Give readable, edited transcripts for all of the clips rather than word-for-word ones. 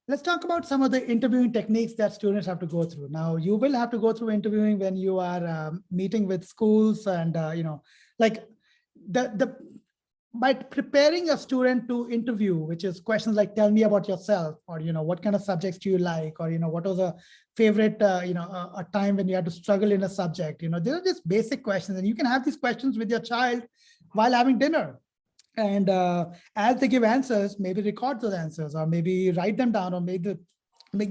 Let's talk about some of the interviewing techniques that students have to go through. Now, you will have to go through interviewing when you are meeting with schools and, like the by preparing a student to interview, which is questions like, tell me about yourself, or, what kind of subjects do you like, or, what was a favorite, a time when you had to struggle in a subject, these are just basic questions. And you can have these questions with your child while having dinner. And as they give answers, maybe record those answers, or maybe write them down, or make the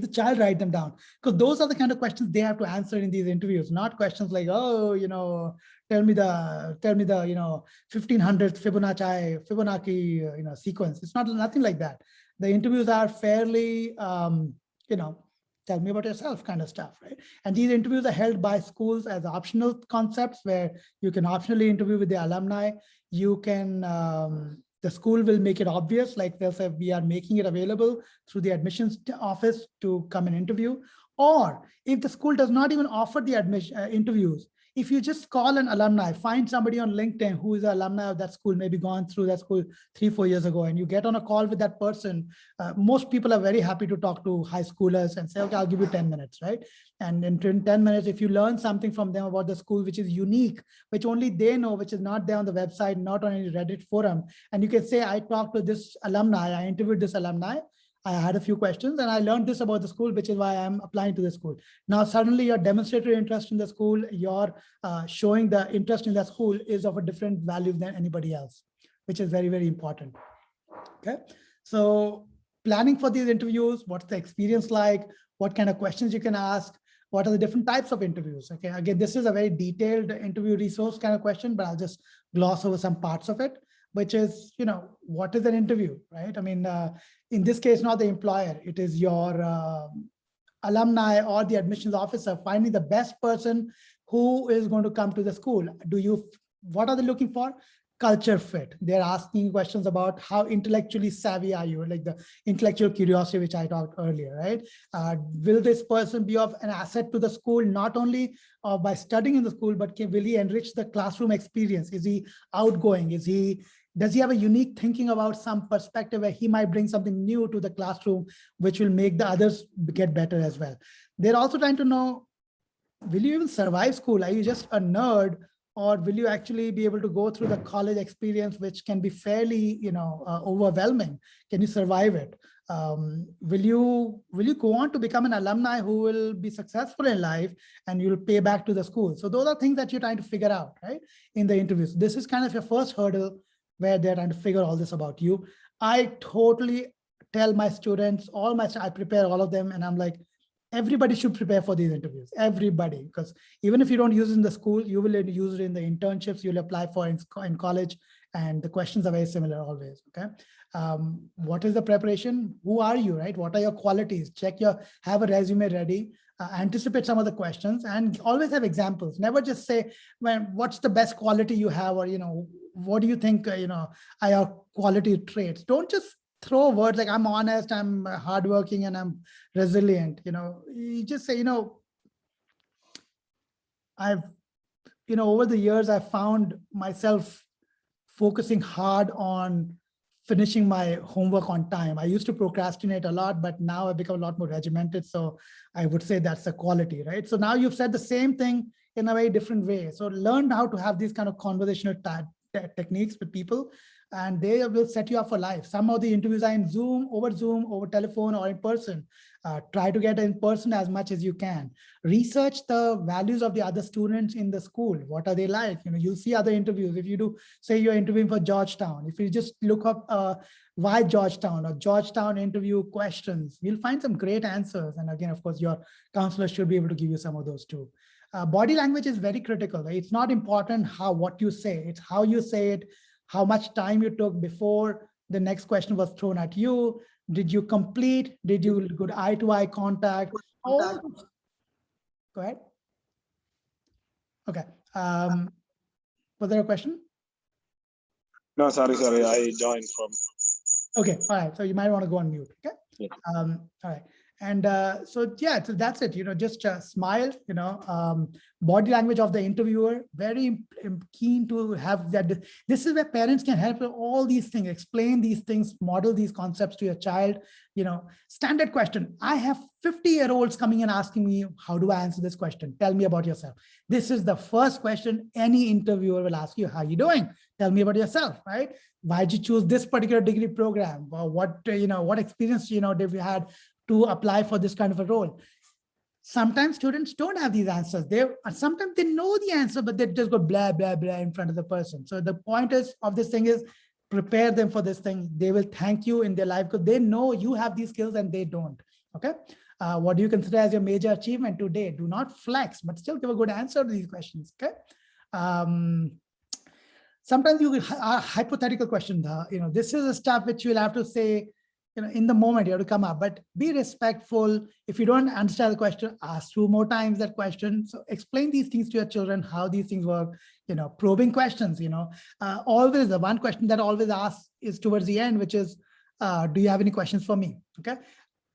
child write them down, because those are the kind of questions they have to answer in these interviews, not questions like, oh, tell me the 1500th Fibonacci sequence. It's not nothing like that. The interviews are fairly tell me about yourself kind of stuff, right? And these interviews are held by schools as optional concepts, where you can optionally interview with the alumni. You can the school will make it obvious, like they'll say, we are making it available through the admissions office to come and interview. Or if the school does not even offer the interviews, if you just call an alumni, find somebody on LinkedIn who is an alumni of that school, maybe gone through that school 3-4 years ago, and you get on a call with that person, most people are very happy to talk to high schoolers and say, okay, I'll give you 10 minutes, right? And in 10 minutes, if you learn something from them about the school, which is unique, which only they know, which is not there on the website, not on any Reddit forum, and you can say, I talked to this alumni, I interviewed this alumni, I had a few questions, and I learned this about the school, which is why I'm applying to the school. Now, suddenly your demonstratory interest in the school, your showing the interest in the school is of a different value than anybody else, which is very, very important. Okay. So planning for these interviews, what's the experience like? What kind of questions you can ask? What are the different types of interviews? Okay. Again, this is a very detailed interview resource kind of question, but I'll just gloss over some parts of it, which is, what is an interview, right? I mean, in this case, not the employer, it is your alumni or the admissions officer finding the best person who is going to come to the school. What are they looking for? Culture fit. They're asking questions about how intellectually savvy are you, like the intellectual curiosity, which I talked earlier, right? Will this person be of an asset to the school, not only by studying in the school, but will he enrich the classroom experience? Is he outgoing? Does he have a unique thinking about some perspective where he might bring something new to the classroom, which will make the others get better as well? They're also trying to know, will you even survive school? Are you just a nerd, or will you actually be able to go through the college experience, which can be fairly, overwhelming? Can you survive it? Will you go on to become an alumni who will be successful in life and you'll pay back to the school? So those are things that you're trying to figure out, right, in the interviews. This is kind of your first hurdle, where they're trying to figure all this about you. I totally tell my students, I prepare all of them, and I'm like, everybody should prepare for these interviews, everybody, because even if you don't use it in the school, you will use it in the internships you'll apply for in college, and the questions are very similar always, okay? What is the preparation? Who are you, right? What are your qualities? Have a resume ready, anticipate some of the questions, and always have examples. Never just say, well, what's the best quality you have, or, what do you think, are your quality traits? Don't just throw words like, I'm honest, I'm hardworking, and I'm resilient. You just say, I've, over the years, I've found myself focusing hard on finishing my homework on time. I used to procrastinate a lot, but now I've become a lot more regimented. So I would say that's the quality, right? So now you've said the same thing in a very different way. So learn how to have these kind of conversational techniques with people, and they will set you up for life. Some of the interviews are in Zoom, over telephone, or in person. Try to get in person as much as you can. Research the values of the other students in the school. What are they like? You'll see other interviews. If you do, say you're interviewing for Georgetown, if you just look up why Georgetown, or Georgetown interview questions, you'll find some great answers. And again, of course, your counselor should be able to give you some of those too. Body language is very critical. Right? It's not important what you say, it's how you say it, how much time you took before the next question was thrown at you. Did you complete? Did you good eye-to-eye contact? Go ahead. Okay. Was there a question? No, sorry. I joined from. Okay. All right. So you might want to go on mute. Okay. Yeah. All right. And so, yeah, so that's it, just smile, body language of the interviewer, very keen to have that. This is where parents can help with all these things, explain these things, model these concepts to your child. Standard question. I have 50-year-olds coming and asking me, how do I answer this question? Tell me about yourself. This is the first question any interviewer will ask you. How are you doing? Tell me about yourself, right? Why did you choose this particular degree program? Or what experience, did you had to apply for this kind of a role? Sometimes students don't have these answers. Sometimes they know the answer, but they just go blah, blah, blah in front of the person. So the point of this thing is prepare them for this thing. They will thank you in their life because they know you have these skills and they don't. Okay. What do you consider as your major achievement today? Do not flex, but still give a good answer to these questions. Okay. Sometimes you hypothetical question. This is a stuff which you'll have to say, in the moment you have to come up, but be respectful. If you don't understand the question, ask 2 more times that question. So explain these things to your children, how these things work, probing questions, always the one question that always asks is towards the end, which is, do you have any questions for me? Okay.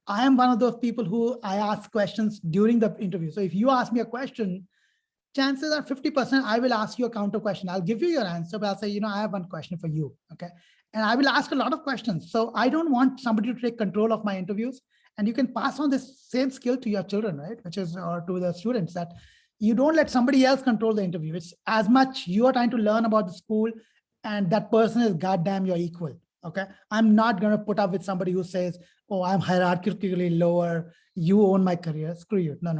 I am one of those people who I ask questions during the interview. So if you ask me a question, chances are 50% I will ask you a counter question. I'll give you your answer, but I'll say, I have one question for you. Okay. And I will ask a lot of questions. So I don't want somebody to take control of my interviews. And you can pass on this same skill to your children, right? Which is, or to the students, that you don't let somebody else control the interview. It's as much you are trying to learn about the school, and that person is goddamn your equal. Okay. I'm not going to put up with somebody who says, oh, I'm hierarchically lower, you own my career. Screw you. No.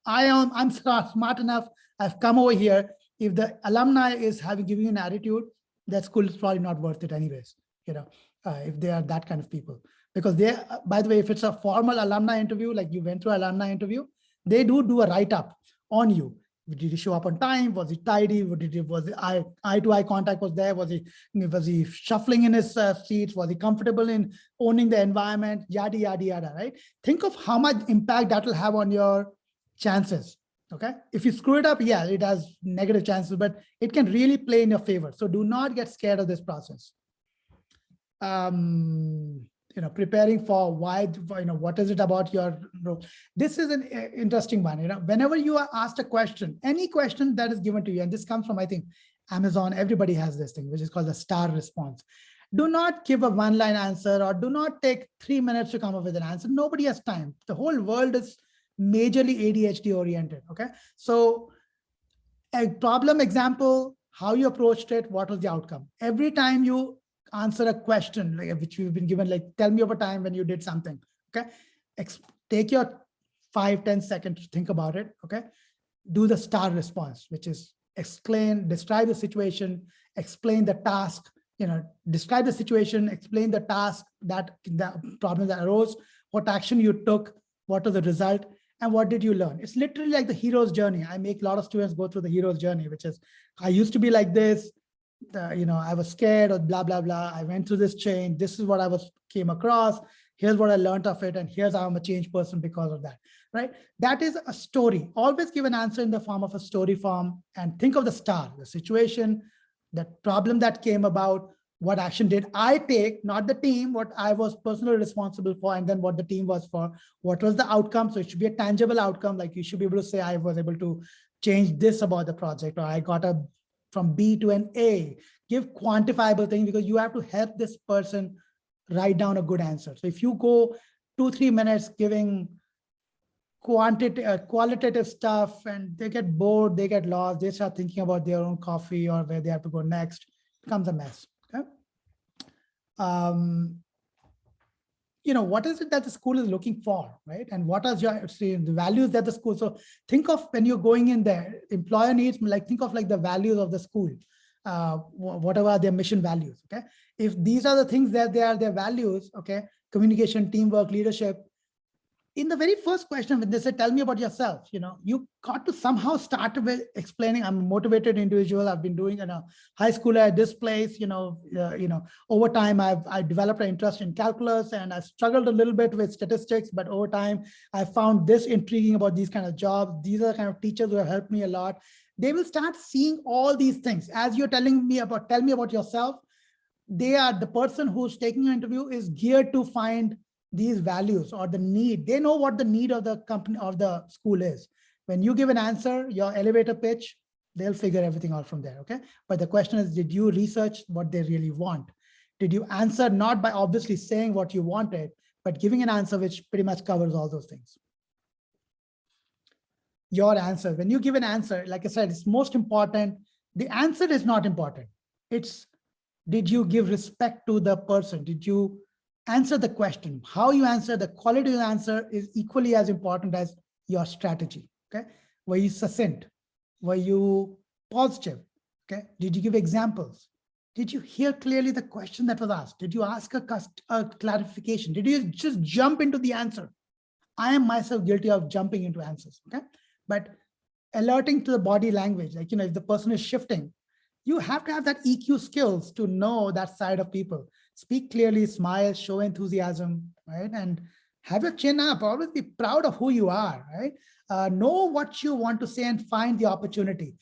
I'm smart enough. I've come over here. If the alumni is giving you an attitude, that school is probably not worth it anyways, if they are that kind of people. Because by the way, if it's a formal alumni interview, like you went through an alumni interview, they do a write-up on you. Did he show up on time? Was he tidy? Was the eye-to-eye contact was there? Was he shuffling in his seats? Was he comfortable in owning the environment? Yada, yada, yada, right? Think of how much impact that will have on your chances. Okay. If you screw it up, yeah, it has negative chances, but it can really play in your favor. So do not get scared of this process. Preparing for why, what is it about your role? This is an interesting one. Whenever you are asked a question, any question that is given to you, and this comes from, I think, Amazon, everybody has this thing, which is called the STAR response. Do not give a one-line answer, or do not take 3 minutes to come up with an answer. Nobody has time. The whole world is majorly ADHD oriented. Okay. So a problem example, how you approached it, what was the outcome? Every time you answer a question, like which we've been given, like, tell me of a time when you did something. Okay. Take your 5-10 seconds to think about it. Okay. Do the STAR response, which is describe the situation, explain the task, describe the situation, explain the task, the problem that arose, what action you took, what was the result, and what did you learn? It's literally like the hero's journey. I make a lot of students go through the hero's journey, which is, I used to be like this, I was scared or blah, blah, blah. I went through this change. This is what I came across. Here's what I learned of it. And here's how I'm a changed person because of that, right? That is a story. Always give an answer in the form of a story form, and think of the STAR, the situation, the problem that came about, what action did I take, not the team, what I was personally responsible for, and then what the team was for, what was the outcome. So it should be a tangible outcome. Like you should be able to say, I was able to change this about the project, or I got from B to an A. Give quantifiable things, because you have to help this person write down a good answer. So if you go 2-3 minutes giving qualitative stuff, and they get bored, they get lost, they start thinking about their own coffee or where they have to go next, it becomes a mess. Okay. What is it that the school is looking for, right? And what are the values that the school, so think of when you're going in there, employer needs, think of the values of the school, whatever are their mission values. Okay. If these are the things that they are their values, okay, communication, teamwork, leadership, in the very first question, when they say, tell me about yourself, you got to somehow start with explaining, I'm a motivated individual. I've been doing a high school at this place, over time, I developed an interest in calculus, and I struggled a little bit with statistics, but over time, I found this intriguing about these kind of jobs. These are the kind of teachers who have helped me a lot. They will start seeing all these things. As you're telling me about, tell me about yourself, the person who's taking your interview is geared to find these values or the need. They know what the need of the company or the school is. When you give an answer, your elevator pitch, they'll figure everything out from there, okay? But the question is, did you research what they really want? Did you answer not by obviously saying what you wanted, but giving an answer which pretty much covers all those things? Your answer, when you give an answer, like I said, it's most important. The answer is not important. It's, did you give respect to the person? Did you answer the question? How you answer, the quality of the answer is equally as important as your strategy, okay? Were you succinct? Were you positive? Okay. Did you give examples? Did you hear clearly the question that was asked? Did you ask a clarification? Did you just jump into the answer? I am myself guilty of jumping into answers, okay? But alerting to the body language, like, if the person is shifting, you have to have that EQ skills to know that side of people. Speak clearly, smile, show enthusiasm, right? And have your chin up, always be proud of who you are, right? Know what you want to say and find the opportunity.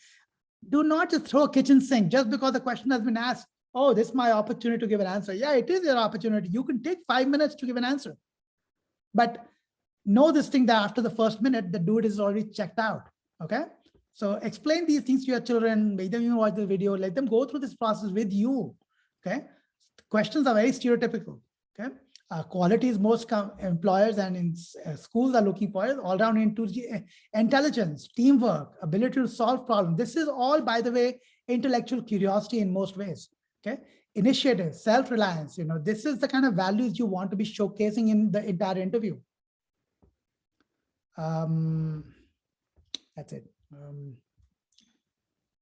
Do not just throw a kitchen sink just because the question has been asked. Oh, this is my opportunity to give an answer. Yeah, it is your opportunity. You can take 5 minutes to give an answer. But know this thing that after the first minute, the dude is already checked out, okay? So explain these things to your children, make them even watch the video, let them go through this process with you, okay? Questions are very stereotypical, okay? Qualities most employers and in schools are looking for is all-round intelligence, teamwork, ability to solve problems. This is all, by the way, intellectual curiosity in most ways, okay? Initiative, self-reliance, this is the kind of values you want to be showcasing in the entire interview. That's it.